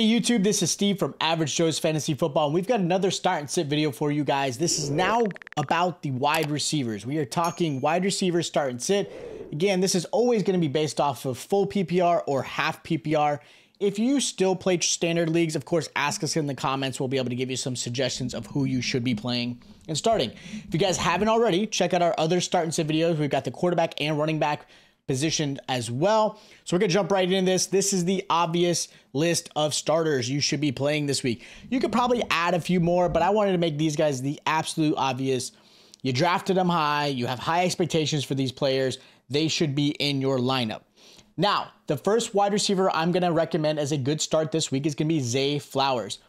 Hey YouTube, this is Steve from Average Joe's Fantasy Football, and we've got another start and sit video for you guys. This is now about the wide receivers. We are talking wide receivers start and sit. Again, this is always going to be based off of full PPR or half PPR. If you still play standard leagues, of course, ask us in the comments. We'll be able to give you some suggestions of who you should be playing and starting. If you guys haven't already, check out our other start and sit videos. We've got the quarterback and running back positioned as well. So we're going to jump right into this. This is the obvious list of starters you should be playing this week. You could probably add a few more, but I wanted to make these guys the absolute obvious. You drafted them high. You have high expectations for these players. They should be in your lineup. Now, the first wide receiver I'm going to recommend as a good start this week is going to be Zay Flowers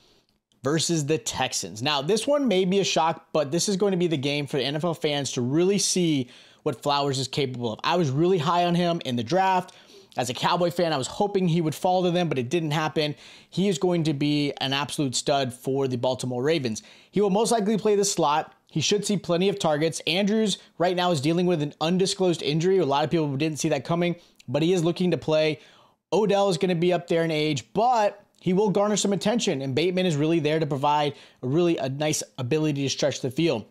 versus the Texans. Now, this one may be a shock, but this is going to be the game for the NFL fans to really see what Flowers is capable of. I was really high on him in the draft. As a Cowboy fan, I was hoping he would fall to them, but it didn't happen. He is going to be an absolute stud for the Baltimore Ravens. He will most likely play the slot. He should see plenty of targets. Andrews right now is dealing with an undisclosed injury. A lot of people didn't see that coming, but he is looking to play. Odell is going to be up there in age, but he will garner some attention, and Bateman is really there to provide a nice ability to stretch the field.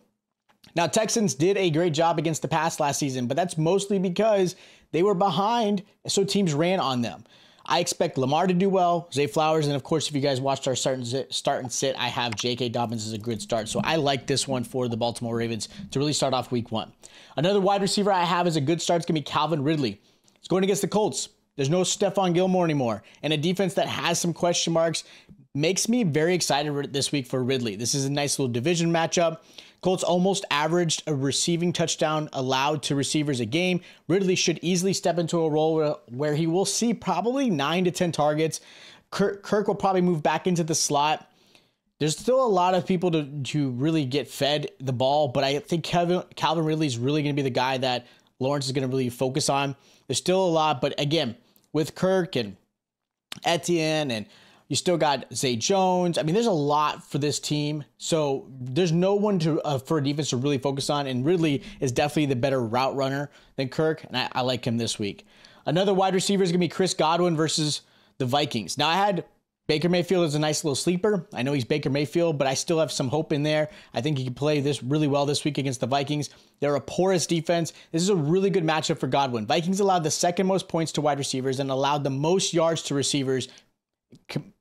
Now, Texans did a great job against the pass last season, but that's mostly because they were behind, so teams ran on them. I expect Lamar to do well, Zay Flowers, and of course, if you guys watched our start and sit, I have J.K. Dobbins as a good start. So I like this one for the Baltimore Ravens to really start off week one. Another wide receiver I have as a good start is going to be Calvin Ridley. It's going against the Colts. There's no Stephon Gilmore anymore, and a defense that has some question marks makes me very excited this week for Ridley. This is a nice little division matchup. Colts almost averaged a receiving touchdown allowed to receivers a game. Ridley should easily step into a role where he will see probably 9 to 10 targets. Kirk will probably move back into the slot. There's still a lot of people to really get fed the ball, but I think Calvin Ridley is really going to be the guy that Lawrence is going to really focus on. There's still a lot, but again, with Kirk and Etienne, and you still got Zay Jones. I mean, there's a lot for this team. So there's no one for a defense to really focus on. And Ridley is definitely the better route runner than Kirk. And I like him this week. Another wide receiver is going to be Chris Godwin versus the Vikings. Now, I had Baker Mayfield as a nice little sleeper. I know he's Baker Mayfield, but I still have some hope in there. I think he can play this really well this week against the Vikings. They're a porous defense. This is a really good matchup for Godwin. Vikings allowed the second most points to wide receivers and allowed the most yards to receivers,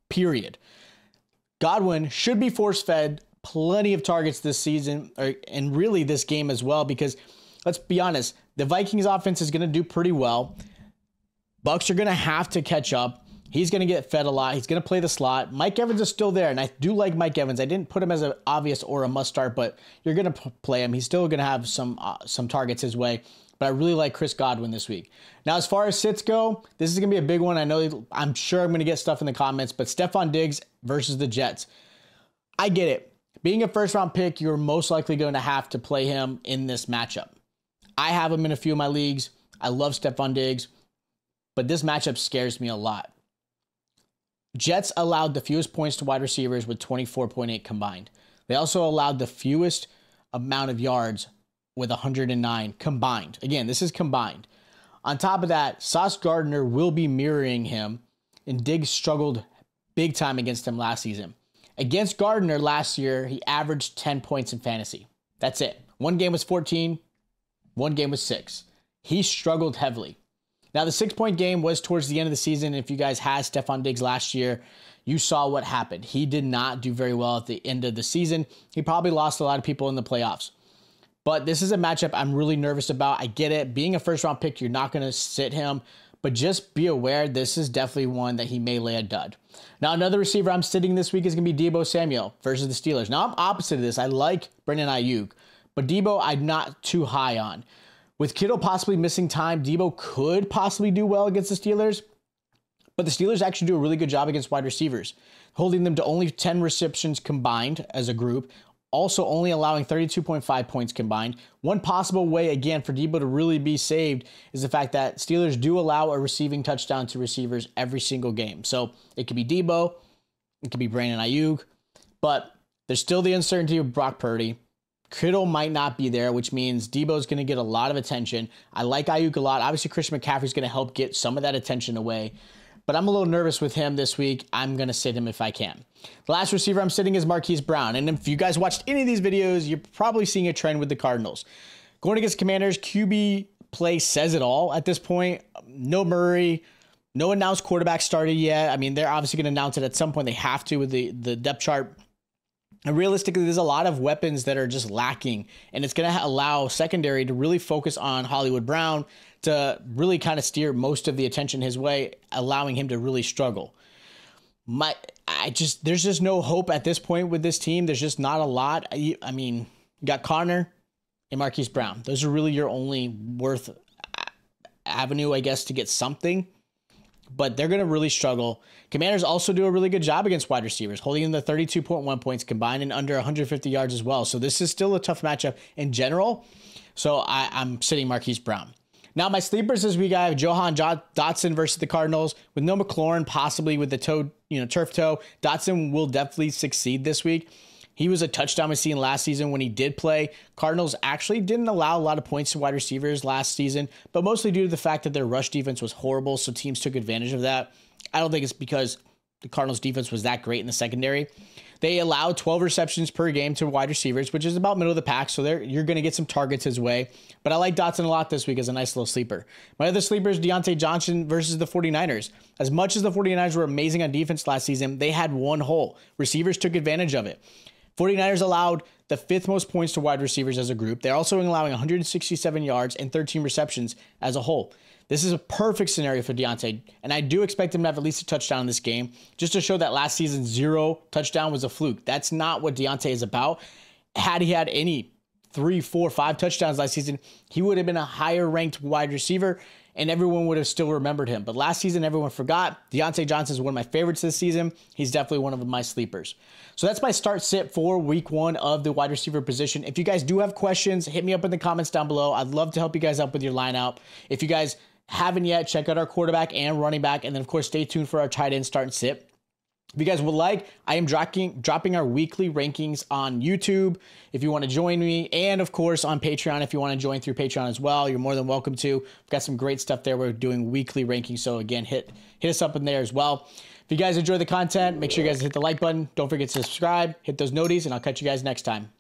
period. Godwin should be force-fed plenty of targets this season, and really this game as well, because let's be honest, the Vikings offense is going to do pretty well. Bucks are going to have to catch up. He's going to get fed a lot. He's going to play the slot. Mike Evans is still there, and I do like Mike Evans. I didn't put him as an obvious or a must start, but you're going to play him. He's still going to have some targets his way. But I really like Chris Godwin this week. Now, as far as sits go, this is going to be a big one. I'm sure I'm going to get stuff in the comments, but Stephon Diggs versus the Jets. I get it. Being a first-round pick, you're most likely going to have to play him in this matchup. I have him in a few of my leagues. I love Stephon Diggs, but this matchup scares me a lot. Jets allowed the fewest points to wide receivers with 24.8 combined. They also allowed the fewest amount of yards with 109 combined. Again, this is combined. On top of that, Sauce Gardner will be mirroring him, and Diggs struggled big time against him last season. Against Gardner last year, he averaged 10 points in fantasy. That's it. One game was 14, one game was 6. He struggled heavily. Now, the 6-point game was towards the end of the season. If you guys had Stephon Diggs last year, you saw what happened. He did not do very well at the end of the season. He probably lost a lot of people in the playoffs. But this is a matchup I'm really nervous about. I get it. Being a first-round pick, you're not going to sit him. But just be aware, this is definitely one that he may lay a dud. Now, another receiver I'm sitting this week is going to be Deebo Samuel versus the Steelers. Now, I'm opposite of this. I like Brandon Ayuk. But Deebo, I'm not too high on. With Kittle possibly missing time, Deebo could possibly do well against the Steelers. But the Steelers actually do a really good job against wide receivers, holding them to only 10 receptions combined as a group, also only allowing 32.5 points combined. One possible way, again, for Deebo to really be saved is the fact that Steelers do allow a receiving touchdown to receivers every single game. So it could be Deebo, it could be Brandon Ayuk, but there's still the uncertainty of Brock Purdy. Kittle might not be there, which means Deebo's going to get a lot of attention. I like Ayuk a lot. Obviously, Christian McCaffrey's going to help get some of that attention away. but I'm a little nervous with him this week. I'm going to sit him if I can. The last receiver I'm sitting is Marquise Brown. And if you guys watched any of these videos, you're probably seeing a trend with the Cardinals. Going against Commanders, QB play says it all at this point. No Murray, no announced quarterback started yet. I mean, they're obviously going to announce it at some point. They have to with the depth chart. And realistically, there's a lot of weapons that are just lacking, and it's going to allow secondary to really focus on Hollywood Brown to really kind of steer most of the attention his way, allowing him to really struggle. There's just no hope at this point with this team. There's just not a lot. I mean, you got Connor and Marquise Brown. Those are really your only worth avenue, I guess, to get something. But they're going to really struggle. Commanders also do a really good job against wide receivers, holding them to 32.1 points combined and under 150 yards as well. So this is still a tough matchup in general. So I'm sitting Marquise Brown. Now, my sleepers this week, I have Johan Dotson versus the Cardinals. With no McLaurin, possibly with the turf toe, Dotson will definitely succeed this week. He was a touchdown machine last season when he did play. Cardinals actually didn't allow a lot of points to wide receivers last season, but mostly due to the fact that their rush defense was horrible, so teams took advantage of that. I don't think it's because the Cardinals defense was that great in the secondary. They allowed 12 receptions per game to wide receivers, which is about middle of the pack, so you're going to get some targets his way. But I like Dotson a lot this week as a nice little sleeper. My other sleeper is Deontay Johnson versus the 49ers. As much as the 49ers were amazing on defense last season, they had one hole. Receivers took advantage of it. 49ers allowed the 5th most points to wide receivers as a group. They're also allowing 167 yards and 13 receptions as a whole. This is a perfect scenario for Deontay, and I do expect him to have at least a touchdown in this game, just to show that last season's 0 touchdown was a fluke. That's not what Deontay is about. Had he had any 3, 4, 5 touchdowns last season, he would have been a higher ranked wide receiver, and everyone would have still remembered him. But last season, everyone forgot. Deontay Johnson is one of my favorites this season. He's definitely one of my sleepers. So that's my start sit for week 1 of the wide receiver position. If you guys do have questions, hit me up in the comments down below. I'd love to help you guys out with your lineup. If you guys haven't yet, check out our quarterback and running back. And then, of course, stay tuned for our tight end start and sit. If you guys would like, I am dropping our weekly rankings on YouTube if you want to join me, and of course on Patreon if you want to join through Patreon as well. You're more than welcome to. We've got some great stuff there. We're doing weekly rankings, so again, hit us up in there as well. If you guys enjoy the content, make sure you guys hit the like button. Don't forget to subscribe, hit those noties, and I'll catch you guys next time.